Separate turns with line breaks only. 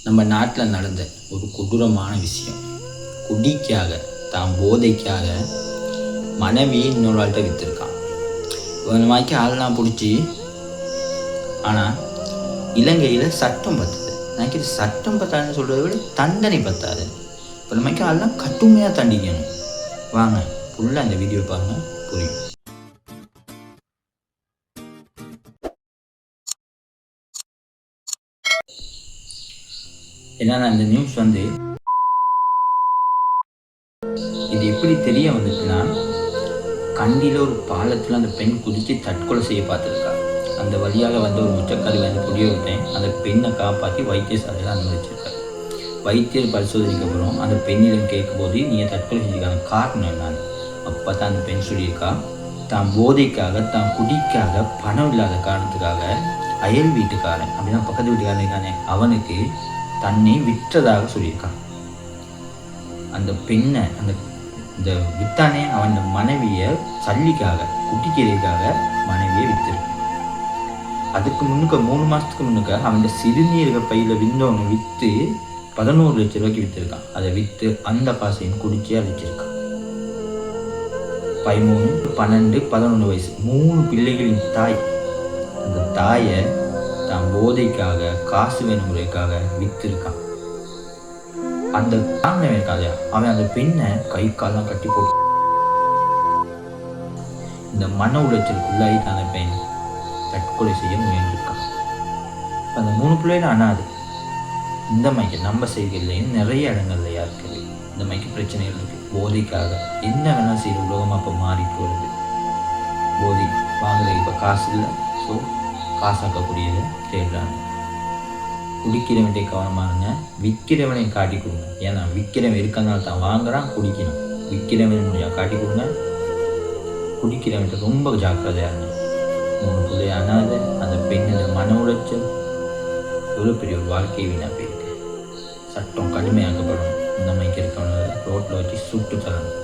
நம்ம நாட்டில் நடந்த ஒரு கொடூரமான விஷயம். குடிக்காக, தான் போதைக்காக மனைவி இன்னொரு ஆள்கிட்ட விற்றுருக்கான். இந்த மாதிரி ஆள்லாம் பிடிச்சி, ஆனால் இலங்கையில் சட்டம் பத்தாது. எனக்கு இது சட்டம் பத்தாதுன்னு சொல்கிறத விட தண்டனை பத்தாது. இப்போ இந்த மாதிரி ஆள்லாம் கடுமையாக தண்டிக்கணும். வாங்க ஃபுல்லாக அந்த வீடியோ பாருங்கள், புரியும். என்னன்னா இந்த நியூஸ் இது எப்படி தெரிய வந்துச்சுன்னா, கண்டியில் ஒரு பாலத்தில் அந்த பெண் குதித்து தற்கொலை செய்ய பார்த்துருக்கா. அந்த வழியாக வந்து ஒரு முச்சக்காரி வந்து குடியொருத்தேன் அந்த பெண்ணை காப்பாற்றி வைத்தியசாலையில் அனுமதிச்சிருக்காரு. வைத்தியர் பரிசோதனைக்கு அப்புறம் அந்த பெண்ணிடம் கேட்கும்போது, நீங்கள் தற்கொலை செஞ்சுக்கான காரணம் என்னன்னு அப்போ தான் அந்த பெண் சொல்லியிருக்கா, தான் போதைக்காக, தான் குடிக்காக, பணம் இல்லாத காரணத்துக்காக அயல் வீட்டுக்காரன் அப்படின்னா பக்கத்து வீட்டுக்காரன் இருக்கானே அவனுக்கு தன்னை விற்றதாக சொல்லியிருக்கான். அந்த பெண்ணை இந்த வித்தானே அவன் மனைவியை சல்லிக்காக, குட்டிக்கிறதுக்காக மனைவியை வித்திருக்கு. அதுக்கு முன்னுக்க 3 மாதத்துக்கு முன்னுக்க அவன் சிறுநீரக பையில் விந்தவனை விற்று 11 லட்சம் ரூபாய்க்கு விற்றுருக்கான். அதை விற்று அந்த காசையும் குடிச்சு அழிச்சிருக்கான். 13, 12, 11 வயசு 3 பிள்ளைகளின் தாய். அந்த தாயை தான் போதைக்காக, காசு வேணுங்கிறதுக்காக விற்றுருக்கான். அந்த காரணம் இருக்காது, அவன் அந்த பெண்ணை கை காலெல்லாம் கட்டி போட்டு இந்த மன உளைச்சலுக்குள்ளாகி அந்த பெண் தற்கொலை செய்ய முயன்றிருக்கான். அந்த 3 பிள்ளைகள் அனாது. இந்த மாதிரி நம்ம செய்திகள்லையும் நிறைய இடங்கள்ல இருக்குது. இந்த மாதிரி பிரச்சனைகள் இருக்குது. போதைக்காக என்ன வேணாலும் செய்கிற உலகமாக இப்போ மாறி போகிறது. போதை வாங்குறது இப்போ காசு இல்லை, ஸோ காசாக்கக்கூடியதை தேடுறாங்க. குடிக்கிறவன்ட்டே கவனமாக இருங்க, விற்கிறவனை காட்டி கொடுங்க. ஏன்னா விற்கிறவன் இருக்கனால தான் வாங்குறான், குடிக்கணும். விற்கிறவன் முடியாது காட்டி கொடுங்க. குடிக்கிறவன்ட்ட ரொம்ப ஜாக்கிரதையாக இருங்க. 3 பிள்ளை அனாதை, அந்த பெண்ணோட மன உளைச்சல், எவ்வளோ பெரிய ஒரு வாழ்க்கை வீணாக போயிருக்கு. சட்டம் கடுமையாக்கப்படணும். இந்த மாதிரி இருக்கவங்க ரோட்டில் வச்சு சுட்டு தரணும்.